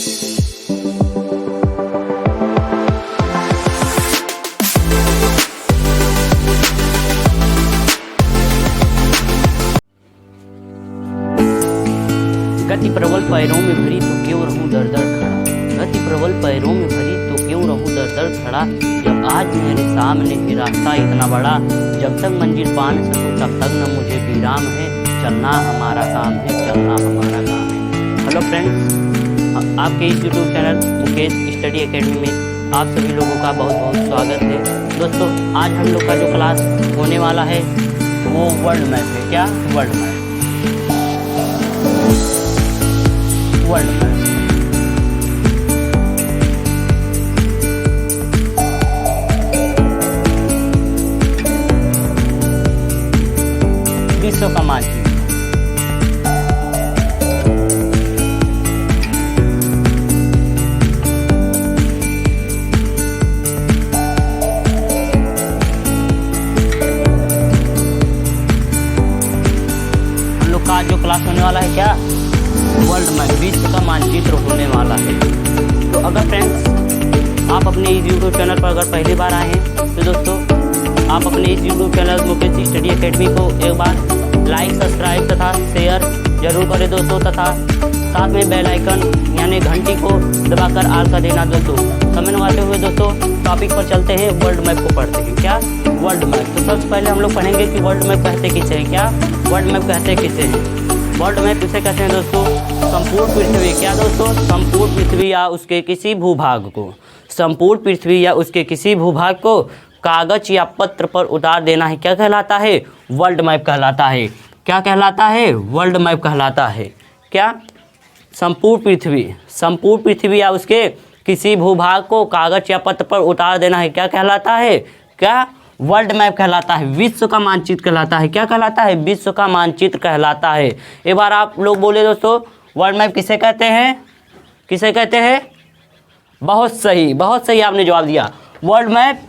गति प्रबल पैरों में भरी तो क्यों रहूं दर दर खड़ा, गति प्रबल पैरों में भरी तो क्यों रहूं दर दर खड़ा। जब आज मेरे सामने है रास्ता इतना बड़ा, जब तक मंजिल पा न सकूं तब तक न मुझे विराम है। चलना हमारा काम है, चलना हमारा काम है। हेलो फ्रेंड्स, आपके इस YouTube channel Mukesh study academy में आप सभी लोगों का बहुत बहुत स्वागत है। दोस्तों, आज हम लोग का जो क्लास होने वाला है वो वर्ल्ड मैप है। क्या वर्ल्ड मैप? वर्ल्ड मैप विश्व का मानचित्र। हम लोग का जो क्लास होने वाला है क्या? वर्ल्ड मैप, विश्व का मानचित्र होने वाला है। तो अगर फ्रेंड्स आप अपने इस यूट्यूब चैनल पर अगर पहली बार आए हैं तो दोस्तों आप अपने इस YouTube channel Mukesh study academy को एक बार लाइक, सब्सक्राइब तथा शेयर जरूर करें दोस्तों, तथा साथ में बेल आइकन यानी घंटी को दबाकर ऑल कर देना दोस्तों। समय लगाते हुए दोस्तों टॉपिक पर चलते हैं, वर्ल्ड मैप को पढ़ते हैं। क्या वर्ल्ड मैप? तो सबसे पहले हम लोग पढ़ेंगे कि वर्ल्ड मैप कहते किसे हैं। क्या वर्ल्ड मैप कहते किसे हैं? वर्ल्ड मैप किसे कहते हैं दोस्तों? संपूर्ण पृथ्वी। क्या दोस्तों? संपूर्ण पृथ्वी या उसके किसी भूभाग को, संपूर्ण पृथ्वी या उसके किसी भूभाग को कागज या पत्र पर उतार देना ही क्या कहलाता है? वर्ल्ड मैप कहलाता है। क्या कहलाता है? वर्ल्ड मैप कहलाता है। क्या? संपूर्ण पृथ्वी, संपूर्ण पृथ्वी या उसके किसी भूभाग को कागज या पत्र पर उतार देना है क्या कहलाता है? क्या? वर्ल्ड मैप कहलाता है। विश्व का मानचित्र कहलाता है। क्या कहलाता है? विश्व का मानचित्र कहलाता है। एक बार आप लोग बोले दोस्तों, वर्ल्ड मैप किसे कहते हैं? किसे कहते हैं? बहुत सही, बहुत सही आपने जवाब दिया। वर्ल्ड मैप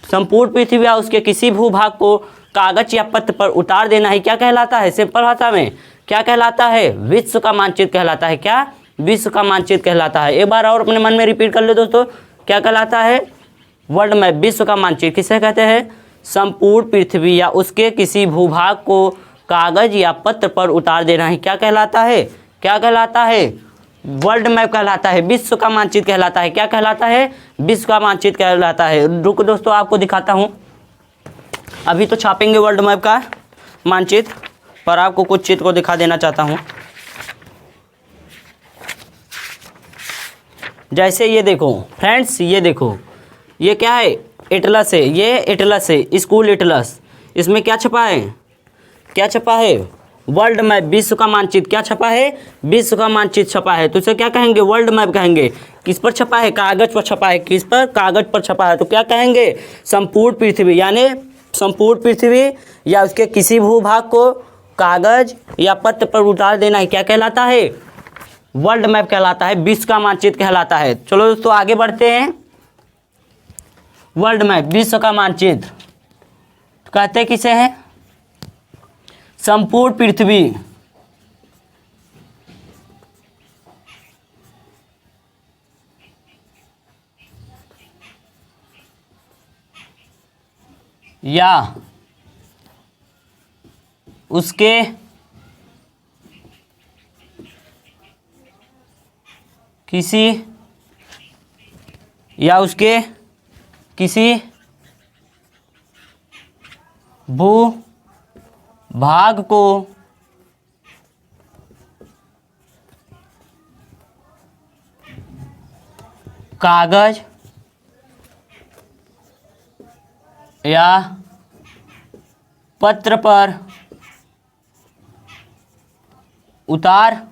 संपूर्ण पृथ्वी या उसके किसी भूभाग को कागज या पत्र पर उतार देना ही क्या कहलाता है? सिंपल भाषा में क्या कहलाता है? विश्व का मानचित्र कहलाता है। क्या? विश्व का मानचित्र कहलाता है। एक बार और अपने मन में रिपीट कर ले दोस्तों, क्या कहलाता है? वर्ल्ड मैप, विश्व का मानचित्र किसे कहते हैं? संपूर्ण पृथ्वी या उसके किसी भूभाग को कागज या पत्र पर उतार देना ही क्या कहलाता है? क्या कहलाता है? वर्ल्ड मैप कहलाता है। विश्व का मानचित्र कहलाता है। क्या कहलाता है? विश्व का मानचित्र कहलाता है। रुको दोस्तों, आपको दिखाता हूँ। अभी तो छापेंगे वर्ल्ड मैप का मानचित्र, पर आपको कुछ चित्र को दिखा देना चाहता हूँ। जैसे ये देखो फ्रेंड्स, ये देखो, ये क्या है? एटलस है। ये एटलस है, स्कूल एटलस। इसमें क्या छपा है? क्या छपा है? वर्ल्ड मैप, विश्व का मानचित्र। क्या छपा है? विश्व का मानचित्र छपा है। तो इसे क्या कहेंगे? वर्ल्ड मैप कहेंगे। किस पर छपा है? कागज पर छपा है। किस पर? कागज पर छपा है। तो क्या कहेंगे? संपूर्ण पृथ्वी, यानी संपूर्ण पृथ्वी या उसके किसी भूभाग को कागज या पत्र पर उतार देना ही क्या कहलाता है? वर्ल्ड मैप कहलाता है। विश्व का मानचित्र कहलाता है। चलो दोस्तों आगे बढ़ते हैं। वर्ल्ड मैप, विश्व का मानचित्र कहते किसे हैं? संपूर्ण पृथ्वी या उसके किसी भूभाग को कागज या पत्र पर उतार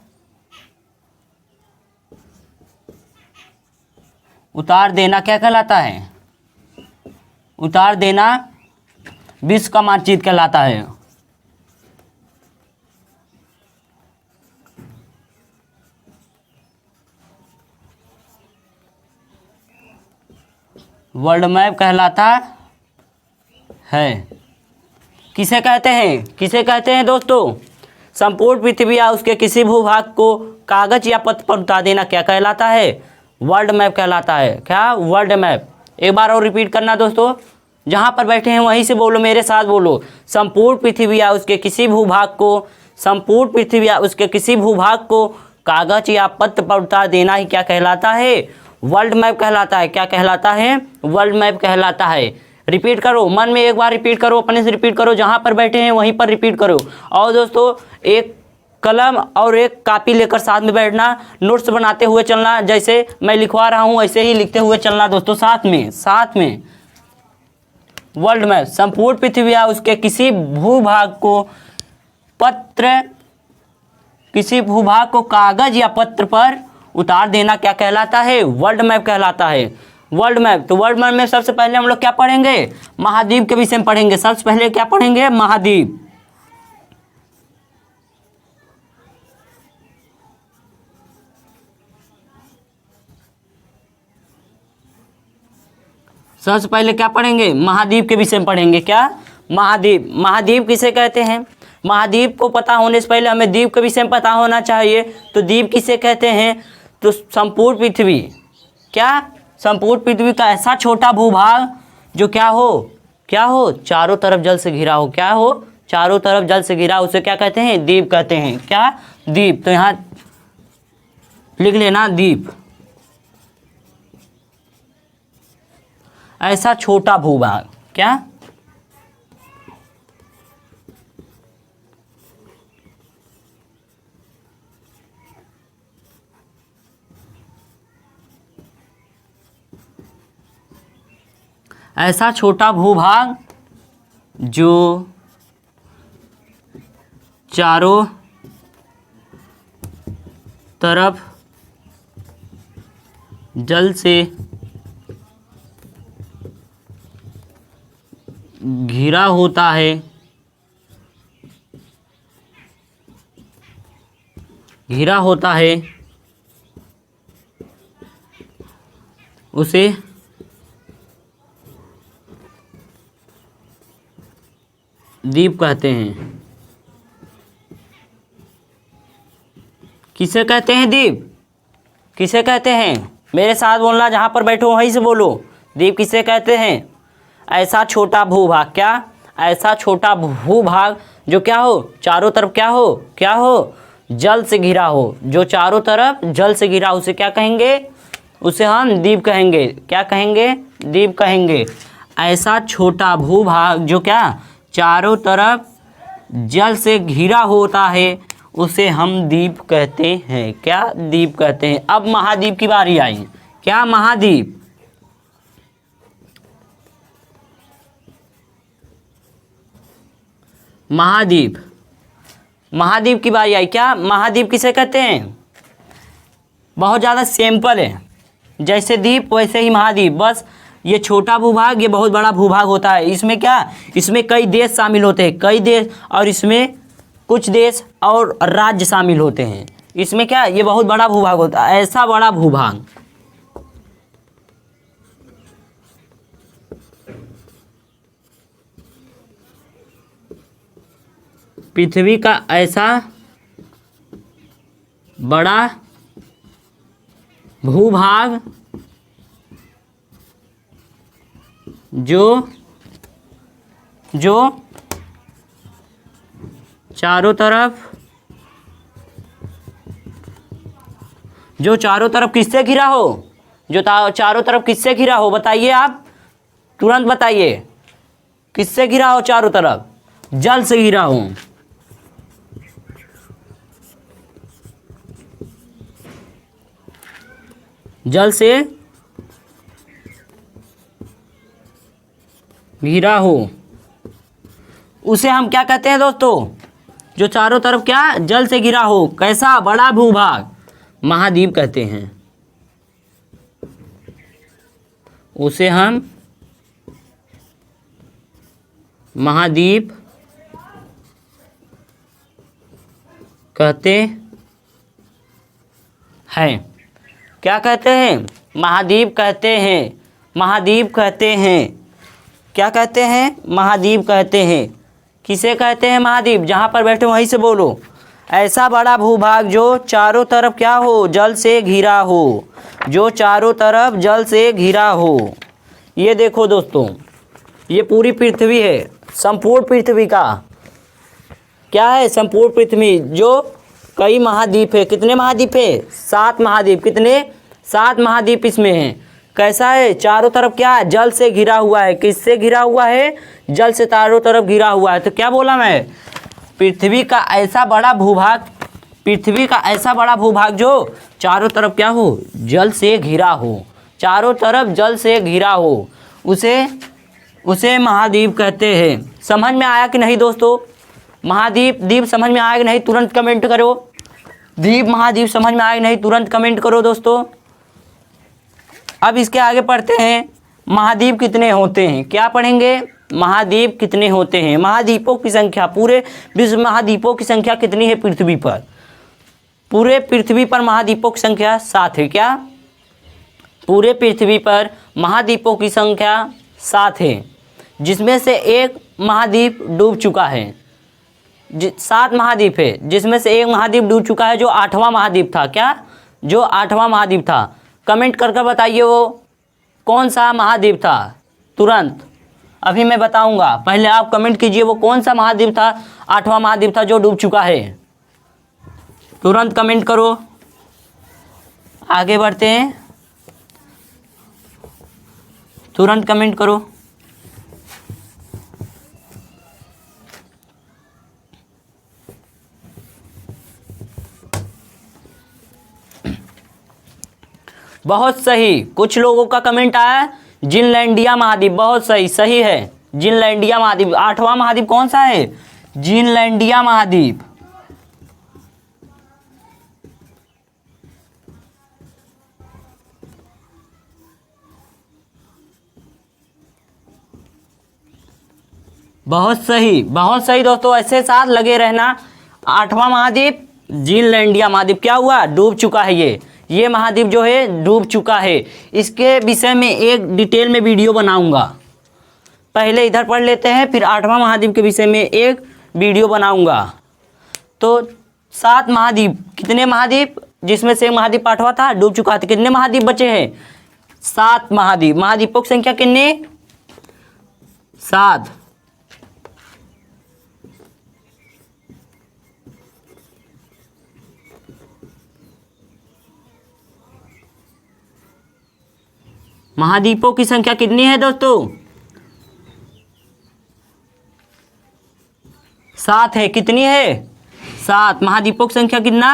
देना क्या कहलाता है? उतार देना विश्व का मानचित्र कहलाता है। वर्ल्ड मैप कहलाता है। किसे कहते हैं? किसे कहते हैं दोस्तों? संपूर्ण पृथ्वी या उसके किसी भूभाग को कागज या पत्र पर उतार देना क्या कहलाता है? वर्ल्ड मैप कहलाता है। क्या? World map. एक बार और रिपीट करना दोस्तों, जहाँ पर बैठे हैं वहीं से बोलो, मेरे साथ बोलो। संपूर्ण पृथ्वी या उसके किसी भूभाग को, संपूर्ण पृथ्वी या उसके किसी भूभाग को कागज या पत्र पर उतार देना ही क्या कहलाता है? वर्ल्ड मैप कहलाता है। क्या कहलाता है? वर्ल्ड मैप कहलाता है। रिपीट करो, मन में एक बार रिपीट करो, अपने से रिपीट करो, जहाँ पर बैठे हैं वहीं पर रिपीट करो। और दोस्तों एक कलम और एक कापी लेकर साथ में बैठना, नोट्स बनाते हुए चलना, जैसे मैं लिखवा रहा हूँ ऐसे ही लिखते हुए चलना दोस्तों, साथ में। वर्ल्ड मैप, संपूर्ण पृथ्वी या उसके किसी भूभाग को कागज या पत्र पर उतार देना क्या कहलाता है? वर्ल्ड मैप कहलाता है। World map. तो वर्ल्ड मैप में सबसे पहले हम लोग क्या पढ़ेंगे? महाद्वीप के विषय में पढ़ेंगे। सबसे पहले क्या पढ़ेंगे? महाद्वीप। सबसे पहले क्या पढ़ेंगे? महाद्वीप के विषय में पढ़ेंगे। क्या? महाद्वीप। महाद्वीप किसे कहते हैं? महाद्वीप को पता होने से पहले हमें द्वीप के विषय में पता होना चाहिए। तो द्वीप किसे कहते हैं? तो संपूर्ण पृथ्वी। क्या? संपूर्ण पृथ्वी का ऐसा छोटा भूभाग जो क्या हो चारों तरफ जल से घिरा हो। क्या हो? चारों तरफ जल से घिरा, उसे क्या कहते हैं? द्वीप कहते हैं। क्या? द्वीप। तो यहाँ लिख लेना द्वीप। ऐसा छोटा भूभाग। क्या? ऐसा छोटा भूभाग जो चारों तरफ जल से घिरा होता है, उसे द्वीप कहते हैं। किसे कहते हैं? द्वीप। किसे कहते हैं? मेरे साथ बोलना, जहाँ पर बैठो वहीं से बोलो। द्वीप किसे कहते हैं? ऐसा छोटा भूभाग। क्या? ऐसा छोटा भूभाग जो क्या हो चारों तरफ क्या हो जल से घिरा हो। जो चारों तरफ जल से घिरा, उसे क्या कहेंगे? उसे हम द्वीप कहेंगे। क्या कहेंगे? द्वीप कहेंगे। ऐसा छोटा भूभाग जो क्या चारों तरफ जल से घिरा होता है, उसे हम द्वीप कहते हैं। क्या? द्वीप कहते हैं। अब महाद्वीप की बारी आई। क्या? महाद्वीप। महाद्वीप की बारी आई। क्या? महाद्वीप किसे कहते हैं? बहुत ज़्यादा सिंपल है, जैसे द्वीप वैसे ही महाद्वीप। बस ये छोटा भूभाग, ये बहुत बड़ा भूभाग होता है। इसमें क्या? इसमें कई देश शामिल होते हैं, कई देश, और इसमें कुछ देश और राज्य शामिल होते हैं। इसमें क्या? ये बहुत बड़ा भूभाग होता है। ऐसा बड़ा भूभाग पृथ्वी का ऐसा बड़ा भूभाग जो चारों तरफ किससे घिरा हो? चारों तरफ किससे घिरा हो? बताइए, आप तुरंत बताइए। किससे घिरा हो? चारों तरफ जल से घिरा हो। जल से घिरा हो, उसे हम क्या कहते हैं दोस्तों? जो चारों तरफ क्या जल से घिरा हो, कैसा बड़ा भूभाग, महाद्वीप कहते हैं। उसे हम महाद्वीप कहते हैं। क्या कहते हैं? महाद्वीप कहते हैं। महाद्वीप कहते हैं। क्या कहते हैं? महाद्वीप कहते हैं। किसे कहते हैं? महाद्वीप। जहाँ पर बैठे वहीं से बोलो। ऐसा बड़ा भूभाग जो चारों तरफ क्या हो, जल से घिरा हो, जो चारों तरफ जल से घिरा हो। ये देखो दोस्तों, ये पूरी पृथ्वी है, संपूर्ण पृथ्वी का क्या है, संपूर्ण पृथ्वी जो कई महाद्वीप है। कितने महाद्वीप है? 7 महाद्वीप। कितने? 7 महाद्वीप इसमें हैं। कैसा है? चारों तरफ क्या है, जल से घिरा हुआ है। किससे घिरा हुआ है? जल से चारों तरफ घिरा हुआ है। तो क्या बोला मैं? पृथ्वी का ऐसा बड़ा भूभाग, पृथ्वी का ऐसा बड़ा भूभाग जो चारों तरफ क्या हो, जल से घिरा हो, चारों तरफ जल से घिरा हो, उसे महाद्वीप कहते हैं। समझ में आया कि नहीं दोस्तों? महाद्वीप, द्वीप समझ में आया कि नहीं? तुरंत कमेंट करो। द्वीप महाद्वीप समझ में आया कि नहीं? तुरंत कमेंट करो दोस्तों। अब इसके आगे पढ़ते हैं, महाद्वीप कितने होते हैं। क्या पढ़ेंगे? महाद्वीप कितने होते हैं। महाद्वीपों की संख्या, पूरे विश्व महाद्वीपों की संख्या कितनी है पृथ्वी पर? पूरे पृथ्वी पर महाद्वीपों की संख्या 7 है। क्या? पूरे पृथ्वी पर महाद्वीपों की संख्या 7 है, जिसमें से एक महाद्वीप डूब चुका है। 7 महाद्वीप है, जिसमें से एक महाद्वीप डूब चुका है, जो 8वां महाद्वीप था। क्या? जो 8वां महाद्वीप था। कमेंट करके बताइए वो कौन सा महाद्वीप था। तुरंत अभी मैं बताऊंगा, पहले आप कमेंट कीजिए वो कौन सा महाद्वीप था, 8वां महाद्वीप था जो डूब चुका है। तुरंत कमेंट करो। आगे बढ़ते हैं, तुरंत कमेंट करो। बहुत सही, कुछ लोगों का कमेंट आया जिनलैंडिया महाद्वीप। बहुत सही, सही है जिनलैंडिया महाद्वीप। 8वां महाद्वीप कौन सा है? जिनलैंडिया महाद्वीप। बहुत सही, बहुत सही दोस्तों, ऐसे साथ लगे रहना। 8वां महाद्वीप जिनलैंडिया महाद्वीप। क्या हुआ? डूब चुका है। ये महाद्वीप जो है डूब चुका है। इसके विषय में एक डिटेल में वीडियो बनाऊंगा। पहले इधर पढ़ लेते हैं, फिर 8वां महाद्वीप के विषय में एक वीडियो बनाऊंगा। तो 7 महाद्वीप, कितने महाद्वीप? जिसमें से एक महाद्वीप 8वां था, डूब चुका था। कितने महाद्वीप बचे हैं? 7 महाद्वीप। महाद्वीपों की संख्या कितनी? 7। महाद्वीपों की संख्या कितनी है दोस्तों? 7 है। कितनी है? 7। महाद्वीपों की संख्या कितना?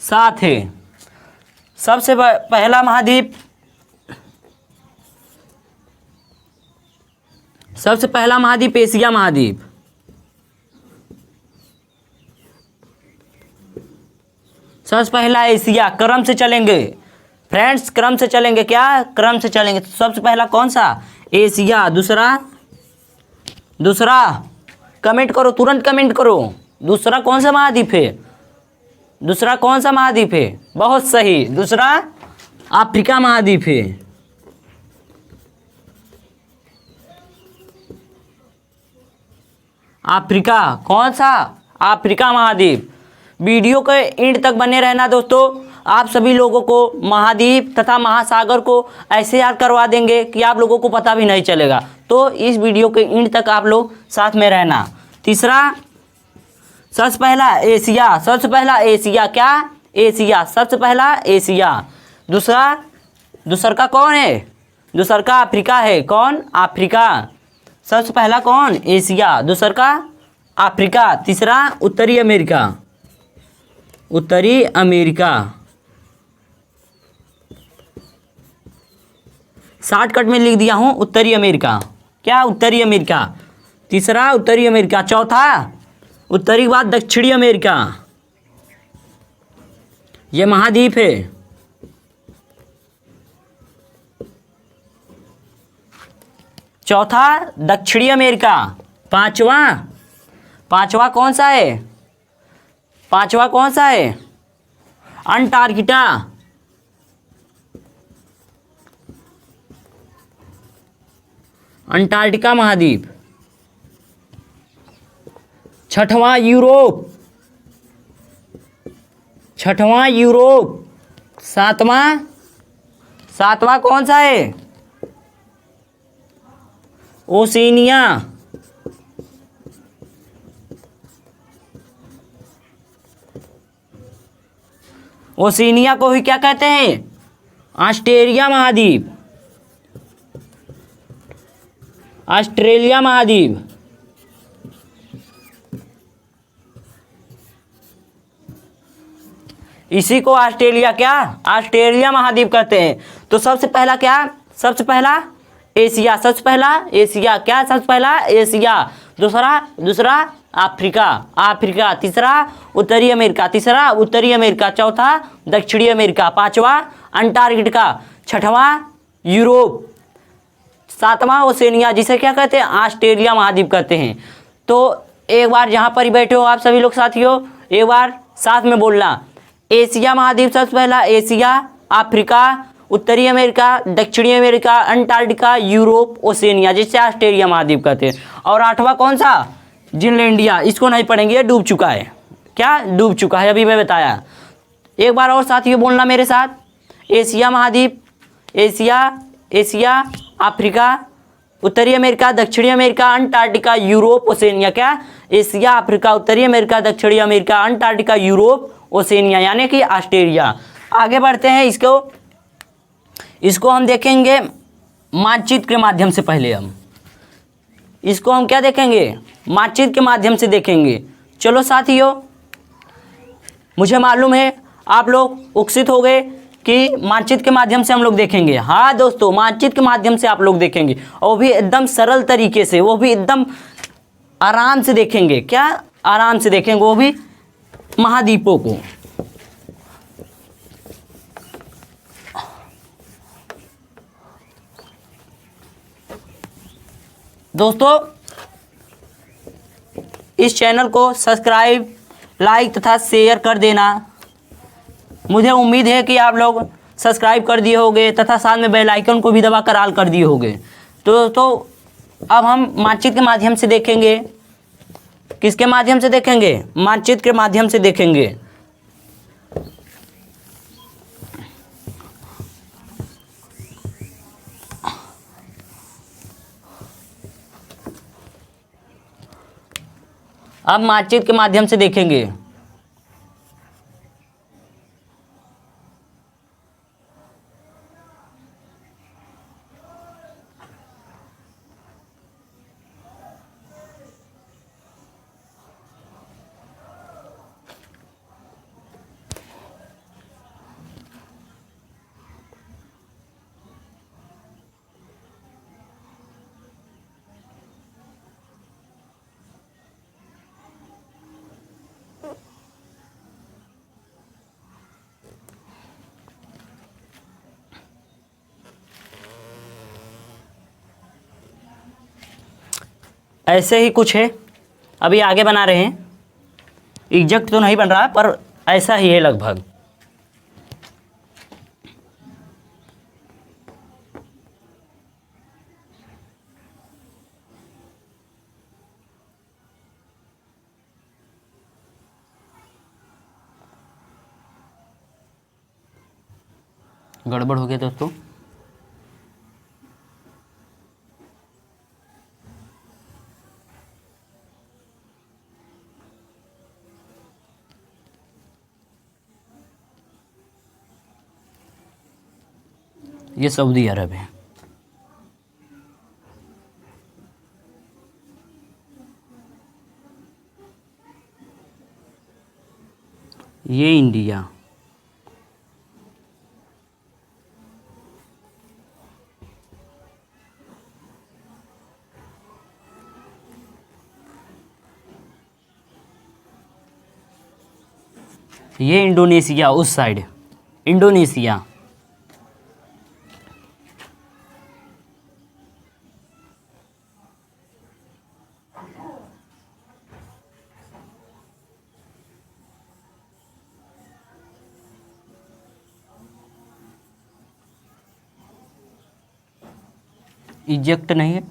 7 है। सबसे पहला महाद्वीप, सबसे पहला महाद्वीप एशिया महाद्वीप। सबसे पहला एशिया। क्रम से चलेंगे फ्रेंड्स, क्रम से चलेंगे। क्या? क्रम से चलेंगे। तो सबसे पहला कौन सा? एशिया। दूसरा कमेंट करो, तुरंत कमेंट करो। दूसरा कौन सा महाद्वीप है? दूसरा कौन सा महाद्वीप है? बहुत सही, दूसरा अफ्रीका महाद्वीप है। अफ्रीका। कौन सा? अफ्रीका महाद्वीप। वीडियो के एंड तक बने रहना दोस्तों। आप सभी लोगों को महाद्वीप तथा महासागर को ऐसे याद करवा देंगे कि आप लोगों को पता भी नहीं चलेगा। तो इस वीडियो के एंड तक आप लोग साथ में रहना। तीसरा, सबसे पहला एशिया। सबसे पहला एशिया। क्या? एशिया। सबसे पहला एशिया। दूसरा का कौन है? दूसरा का अफ्रीका है। कौन? अफ्रीका। सबसे पहला कौन? एशिया। दूसरा का अफ्रीका। तीसरा उत्तरी अमेरिका। उत्तरी अमेरिका। शॉर्टकट में लिख दिया हूं उत्तरी अमेरिका। क्या? उत्तरी अमेरिका। तीसरा उत्तरी अमेरिका। चौथा उत्तरी के बाद दक्षिणी अमेरिका। यह महाद्वीप है। चौथा दक्षिणी अमेरिका। पांचवा कौन सा है? पांचवा कौन सा है? अंटार्कटिका। अंटार्कटिका महाद्वीप। छठवां यूरोप। छठवां यूरोप, सातवां सातवां कौन सा है? ओशिनिया, ओशिनिया को ही क्या कहते हैं? ऑस्ट्रेलिया महाद्वीप, ऑस्ट्रेलिया महाद्वीप। इसी को ऑस्ट्रेलिया क्या, ऑस्ट्रेलिया महाद्वीप कहते हैं। तो सबसे पहला क्या, सबसे पहला एशिया, सबसे पहला एशिया क्या, सबसे पहला एशिया, दूसरा अफ्रीका, अफ्रीका, तीसरा उत्तरी अमेरिका, तीसरा उत्तरी अमेरिका, चौथा दक्षिणी अमेरिका, पांचवा अंटार्कटिका, छठवां यूरोप, सातवां ओशिनिया, जिसे क्या कहते हैं? ऑस्ट्रेलिया महाद्वीप कहते हैं। तो एक बार जहाँ पर ही बैठे हो आप सभी लोग साथियों, एक बार साथ में बोलना, एशिया महाद्वीप सबसे पहला एशिया, अफ्रीका, उत्तरी अमेरिका, दक्षिणी अमेरिका, अंटार्कटिका, यूरोप, ओशिनिया, जिसे ऑस्ट्रेलिया महाद्वीप कहते हैं। और आठवां कौन सा? ग्रीनलैंडिया, इसको नहीं पढ़ेंगे, ये डूब चुका है। क्या डूब चुका है? अभी मैं बताया। एक बार और साथियों बोलना मेरे साथ, एशिया महाद्वीप, एशिया, एशिया, अफ्रीका, उत्तरी अमेरिका, दक्षिणी अमेरिका, अंटार्कटिका, यूरोप, ओशिनिया। क्या? एशिया, अफ्रीका, उत्तरी अमेरिका, दक्षिणी अमेरिका, अंटार्कटिका, यूरोप, ओशिनिया, यानी कि ऑस्ट्रेलिया। आगे बढ़ते हैं, इसको हम देखेंगे मानचित्र के माध्यम से। पहले हम इसको हम क्या देखेंगे? मानचित्र के माध्यम से देखेंगे। चलो साथियों, मुझे मालूम है आप लोग उत्सुक हो गए कि मानचित्र के माध्यम से हम लोग देखेंगे। हाँ दोस्तों, मानचित्र के माध्यम से आप लोग देखेंगे, और वो भी एकदम सरल तरीके से, वो भी एकदम आराम से देखेंगे। क्या? आराम से देखेंगे, वो भी महाद्वीपों को। दोस्तों, इस चैनल को सब्सक्राइब, लाइक तथा शेयर कर देना। मुझे उम्मीद है कि आप लोग सब्सक्राइब कर दिए होंगे तथा साथ में बेल आइकन को भी दबाकर ऑल कर दिए होंगे। तो अब हम मानचित्र के माध्यम से देखेंगे। किसके माध्यम से देखेंगे? मानचित्र के माध्यम से देखेंगे। अब मानचित्र के माध्यम से देखेंगे। ऐसे ही कुछ है, अभी आगे बना रहे हैं। एग्जैक्ट तो नहीं बन रहा, पर ऐसा ही है लगभग। गड़बड़ हो गया दोस्तों। ये सऊदी अरब है। ये इंडिया, ये इंडोनेशिया, उस साइड इंडोनेशिया। इजेक्ट नहीं है,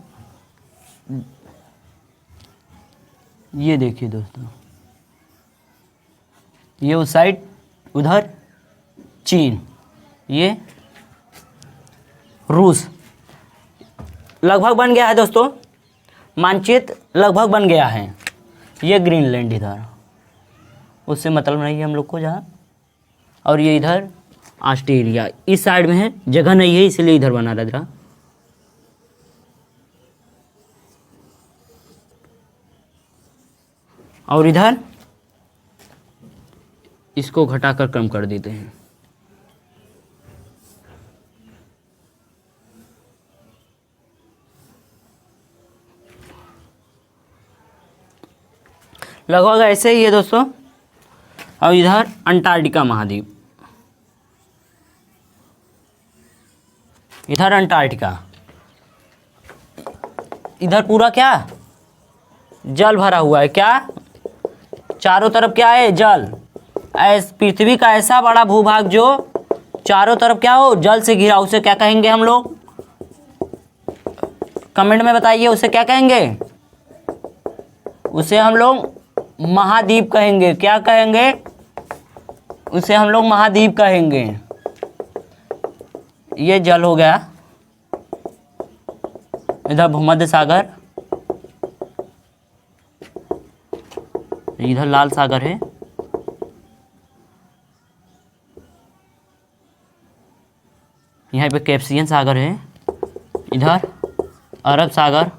ये देखिए दोस्तों, ये उस साइड उधर चीन, ये रूस। लगभग बन गया है दोस्तों, मानचित्र लगभग बन गया है। ये ग्रीनलैंड इधर, उससे मतलब नहीं है हम लोग को जहाँ, और ये इधर ऑस्ट्रेलिया इस साइड में है, जगह नहीं है इसलिए इधर बना रहा। और इधर इसको घटाकर कम कर देते हैं। लगभग ऐसे ही है दोस्तों। और इधर अंटार्कटिका महाद्वीप, इधर अंटार्कटिका, इधर पूरा क्या जल भरा हुआ है। क्या चारों तरफ क्या है जल। पृथ्वी का ऐसा बड़ा भूभाग जो चारों तरफ क्या हो जल से घिरा, उसे क्या कहेंगे हम लोग, कमेंट में बताइए उसे क्या कहेंगे। उसे हम लोग महाद्वीप कहेंगे। क्या कहेंगे उसे हम लोग महाद्वीप कहेंगे। ये जल हो गया। इधर भूमध्य सागर, इधर लाल सागर है, यहाँ पे कैस्पियन सागर है, इधर अरब सागर,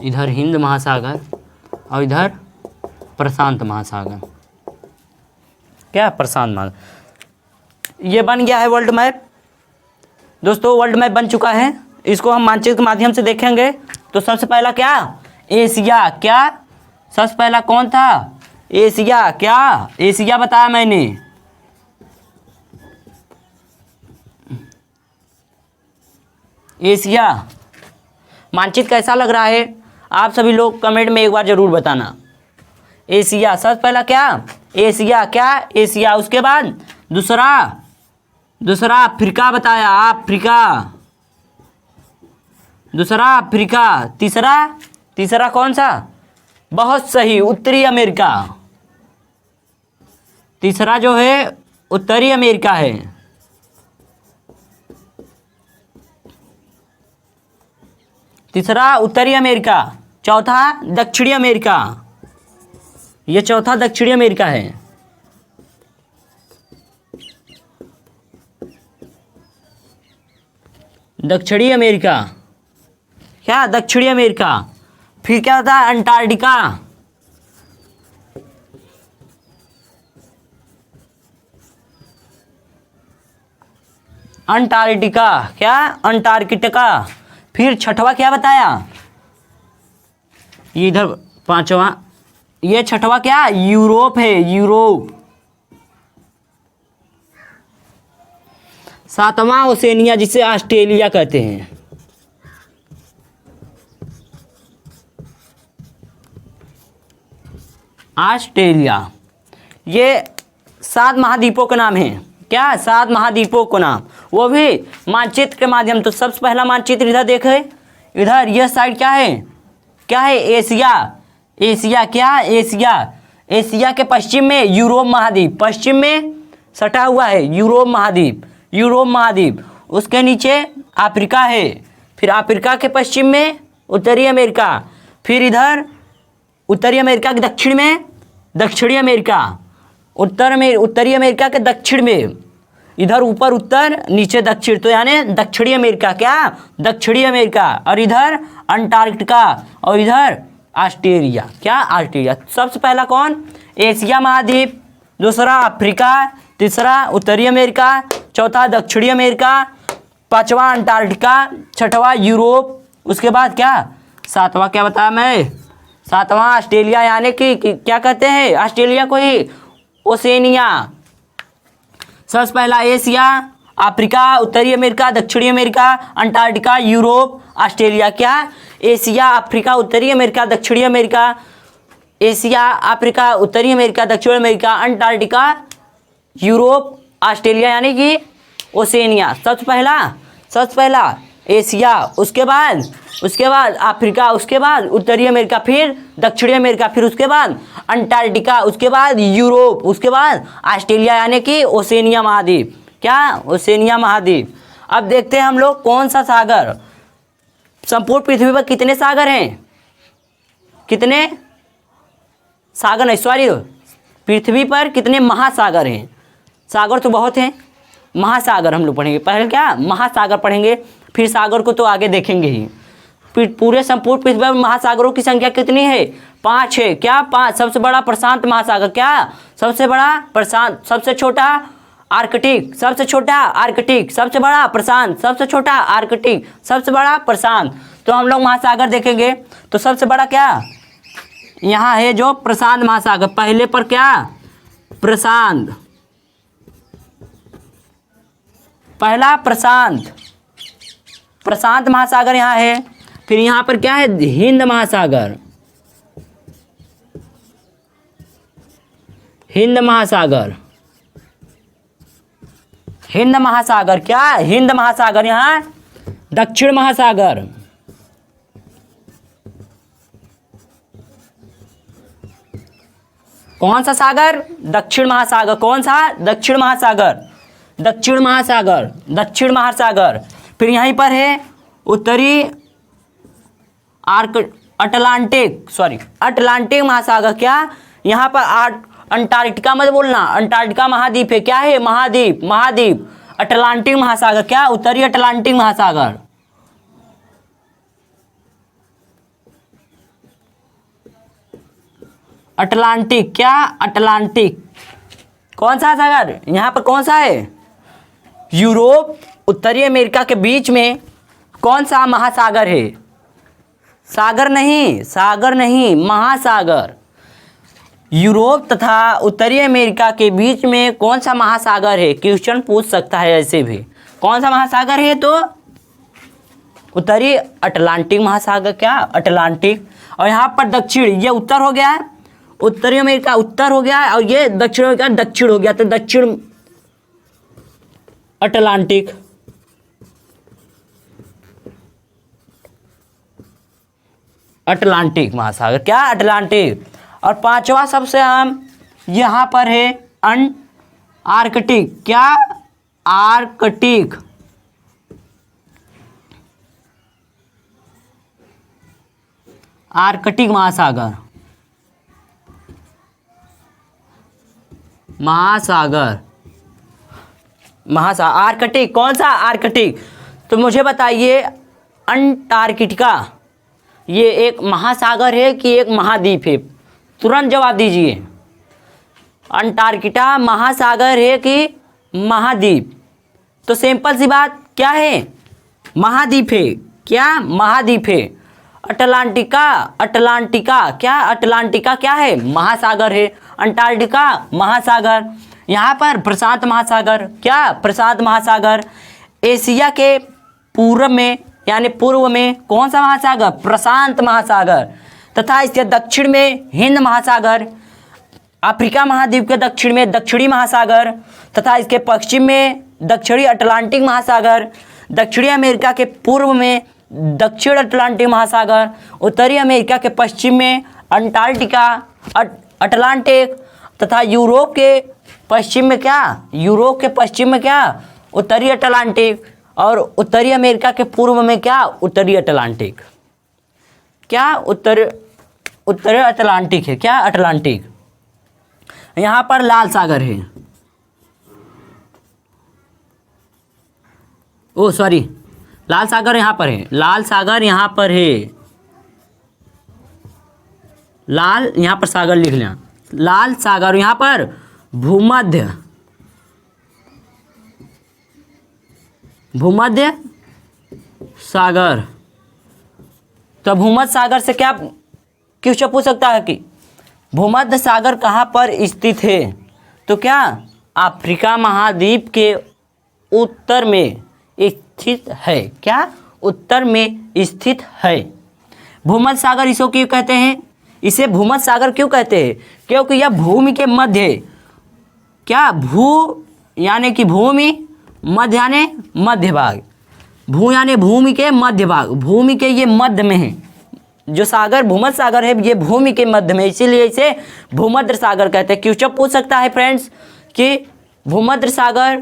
इधर हिंद महासागर, और इधर प्रशांत महासागर। क्या प्रशांत महासागर। ये बन गया है वर्ल्ड मैप दोस्तों। वर्ल्ड मैप बन चुका है, इसको हम मानचित्र के माध्यम से देखेंगे। तो सबसे पहला क्या एशिया। क्या सबसे पहला कौन था एशिया। क्या एशिया बताया मैंने। एशिया मानचित्र कैसा लग रहा है आप सभी लोग कमेंट में एक बार जरूर बताना। एशिया सबसे पहला क्या एशिया। क्या एशिया। उसके बाद दूसरा अफ्रीका बताया। अफ्रीका, दूसरा अफ्रीका। तीसरा कौन सा। बहुत सही उत्तरी अमेरिका। तीसरा जो है उत्तरी अमेरिका है। तीसरा उत्तरी अमेरिका। चौथा दक्षिणी अमेरिका। ये चौथा दक्षिणी अमेरिका है। दक्षिणी अमेरिका। क्या दक्षिणी अमेरिका। फिर क्या होता है अंटार्कटिका। अंटार्कटिका। क्या अंटार्कटिका। फिर छठवा क्या बताया। ये इधर पांचवा। ये छठवा क्या यूरोप है। यूरोप। सातवां ओसेनिया जिसे ऑस्ट्रेलिया कहते हैं। ऑस्ट्रेलिया। ये 7 महाद्वीपों के नाम हैं। क्या 7 महाद्वीपों का नाम, वो भी मानचित्र के माध्यम। तो सबसे पहला मानचित्र इधर देखे, इधर यह साइड क्या है एशिया। एशिया। क्या एशिया। एशिया के पश्चिम में यूरोप महाद्वीप, पश्चिम में सटा हुआ है यूरोप महाद्वीप। यूरोप महाद्वीप। उसके नीचे अफ्रीका है। फिर अफ्रीका के पश्चिम में उत्तरी अमेरिका। फिर इधर उत्तरी अमेरिका के दक्षिण में दक्षिणी अमेरिका। उत्तरी अमेरिका के दक्षिण में इधर ऊपर उत्तर नीचे दक्षिण, तो यानी दक्षिणी अमेरिका। क्या दक्षिणी अमेरिका। और इधर अंटार्कटिका और इधर ऑस्ट्रेलिया। क्या ऑस्ट्रेलिया। सबसे पहला कौन एशिया महाद्वीप, दूसरा अफ्रीका, तीसरा उत्तरी अमेरिका, चौथा दक्षिणी अमेरिका, पांचवा अंटार्कटिका, छठवा यूरोप। उसके बाद क्या सातवां क्या बताया मैं, सातवां ऑस्ट्रेलिया, यानी कि क्या कहते हैं ऑस्ट्रेलिया को ही ओसेनिया। सबसे पहला एशिया, अफ्रीका, उत्तरी अमेरिका, दक्षिणी अमेरिका, अंटार्कटिका, यूरोप, ऑस्ट्रेलिया। क्या एशिया, अफ्रीका, उत्तरी अमेरिका, दक्षिणी अमेरिका, एशिया, अफ्रीका, उत्तरी अमेरिका, दक्षिणी अमेरिका, अंटार्कटिका, यूरोप, ऑस्ट्रेलिया, यानी कि ओसेनिया। सबसे पहला एशिया, उसके बाद अफ्रीका, उसके बाद उत्तरी अमेरिका, फिर दक्षिणी अमेरिका, फिर उसके बाद अंटार्कटिका, उसके बाद यूरोप, उसके बाद ऑस्ट्रेलिया यानी कि ओशिनिया महाद्वीप। क्या? ओशिनिया महाद्वीप। अब देखते हैं हम लोग कौन सा सागर, संपूर्ण पृथ्वी पर कितने सागर हैं? कितने सागर नहीं, सॉरी, पृथ्वी पर कितने महासागर हैं? सागर तो बहुत हैं, महासागर हम लोग पढ़ेंगे। पहले क्या? महासागर पढ़ेंगे, फिर सागर को तो आगे देखेंगे ही। फिर पूरे संपूर्ण पृथ्वी पर महासागरों की संख्या कितनी है? 5 है। क्या? 5। सबसे बड़ा प्रशांत महासागर। क्या? सबसे बड़ा प्रशांत। सबसे छोटा आर्कटिक, सबसे छोटा आर्कटिक, सबसे बड़ा प्रशांत, सबसे छोटा आर्कटिक, सबसे बड़ा प्रशांत। तो हम लोग महासागर देखेंगे। तो सबसे बड़ा क्या यहाँ है? जो प्रशांत महासागर। पहले पर क्या? प्रशांत, पहला प्रशांत, प्रशांत महासागर यहाँ है। फिर यहाँ पर क्या है? हिंद महासागर, हिंद महासागर, हिंद महासागर। क्या? हिंद महासागर। यहाँ दक्षिण महासागर, कौन सा सागर? दक्षिण महासागर। कौन सा? दक्षिण महासागर, दक्षिण महासागर, दक्षिण महासागर। फिर यहीं पर है उत्तरी अटलांटिक, सॉरी, अटलांटिक महासागर। क्या? यहाँ पर अंटार्कटिका मत बोलना, अंटार्कटिका महाद्वीप है। क्या है? महाद्वीप, महाद्वीप। अटलांटिक महासागर। क्या? उत्तरी अटलांटिक महासागर। अटलांटिक। क्या? अटलांटिक। कौन सा सागर? यहाँ पर कौन सा है? यूरोप, उत्तरी अमेरिका के बीच में कौन सा महासागर है? सागर नहीं, सागर नहीं, महासागर। यूरोप तथा उत्तरी अमेरिका के बीच में कौन सा महासागर है? क्वेश्चन पूछ सकता है ऐसे भी। कौन सा महासागर है? तो उत्तरी अटलांटिक महासागर। क्या? अटलांटिक। और यहाँ पर दक्षिण, ये उत्तर हो गया है, उत्तरी अमेरिका उत्तर हो गया है, और ये दक्षिण अमेरिका दक्षिण हो गया। तो दक्षिण अटलांटिक। अटलांटिक महासागर। क्या? अटलांटिक। और पांचवा सबसे अहम यहाँ पर है आर्कटिक। क्या? आर्कटिक। आर्कटिक महासागर, महासागर, महासागर। आर्कटिक। कौन सा? आर्कटिक। तो मुझे बताइए, अंटार्कटिका ये एक महासागर है कि एक महाद्वीप है? तुरंत जवाब दीजिए। अंटार्कटिका महासागर है कि महाद्वीप? तो सिंपल सी बात, क्या है? महाद्वीप है। क्या? महाद्वीप है। Atlantica, Atlantica. क्या? अटलांटिका क्या है? महासागर है। अंटार्कटिका महासागर। यहाँ पर प्रशांत महासागर। क्या? प्रशांत महासागर। एशिया के पूर्व में यानी पूर्व में कौन सा महासागर? प्रशांत महासागर। तथा इसके दक्षिण में हिंद महासागर। अफ्रीका महाद्वीप के दक्षिण में दक्षिणी महासागर। तथा इसके पश्चिम में दक्षिणी अटलांटिक महासागर। दक्षिणी अमेरिका के पूर्व में दक्षिण अटलांटिक महासागर। उत्तरी अमेरिका के पश्चिम में अंटार्कटिका, अटलांटिक। तथा यूरोप के पश्चिम में क्या? यूरोप के पश्चिम में क्या? उत्तरी अटलांटिक। और उत्तरी अमेरिका के पूर्व में क्या? उत्तरी अटलांटिक। क्या? उत्तरी अटलांटिक है। क्या? अटलांटिक। यहाँ पर लाल सागर है। ओ सॉरी, लाल सागर यहाँ पर है। लाल सागर यहाँ पर है। लाल यहाँ पर सागर लिख लें। लाल सागर यहाँ पर भूमध्य, भूमध्य सागर। तो भूमध्य सागर से क्या क्वेश्चन पूछ सकता है कि भूमध्य सागर कहाँ पर स्थित है? तो क्या? अफ्रीका महाद्वीप के उत्तर में स्थित है। क्या? उत्तर में स्थित है। भूमध्य सागर इसको क्यों कहते हैं? इसे भूमध्य सागर क्यों कहते हैं? क्योंकि यह भूमि के मध्य है। क्या? भू यानी कि भूमि, मध्य यानी मध्य भाग। भू यानी भूमि के मध्य भाग, भूमि के ये मध्य में है। जो सागर भूमध्य सागर है ये भूमि के मध्य में, इसीलिए इसे भूमध्य सागर कहते हैं। क्वेश्चन पूछ सकता है फ्रेंड्स कि भूमध्य सागर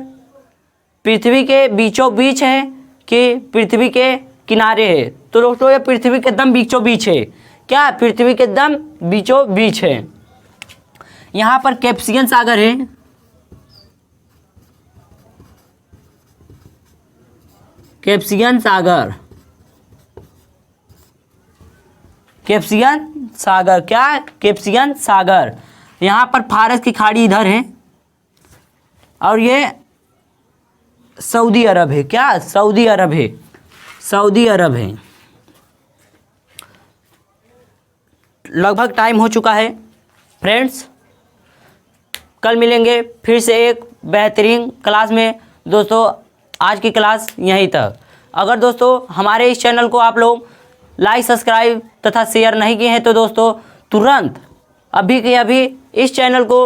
पृथ्वी के बीचों बीच है कि पृथ्वी के किनारे है। तो दोस्तों ये पृथ्वी के एकदम बीचों बीच है। क्या? पृथ्वी के एकदम बीचों बीच है। यहाँ पर कैस्पियन सागर है, कैस्पियन सागर, कैस्पियन सागर, क्या? कैस्पियन सागर। यहाँ पर फारस की खाड़ी इधर है और ये सऊदी अरब है। क्या? सऊदी अरब है, सऊदी अरब है। लगभग टाइम हो चुका है फ्रेंड्स, कल मिलेंगे फिर से एक बेहतरीन क्लास में। दोस्तों आज की क्लास यहीं तक। अगर दोस्तों हमारे इस चैनल को आप लोग लाइक, सब्सक्राइब तथा शेयर नहीं किए हैं तो दोस्तों तुरंत अभी के अभी इस चैनल को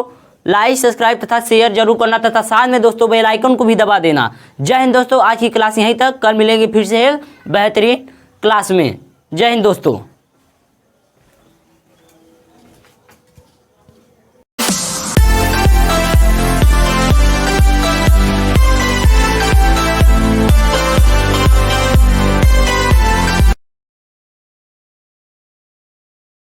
लाइक, सब्सक्राइब तथा शेयर जरूर करना तथा साथ में दोस्तों बेल आइकन को भी दबा देना। जय हिंद दोस्तों, आज की क्लास यहीं तक, कल मिलेंगे फिर से एक बेहतरीन क्लास में। जय हिंद दोस्तों।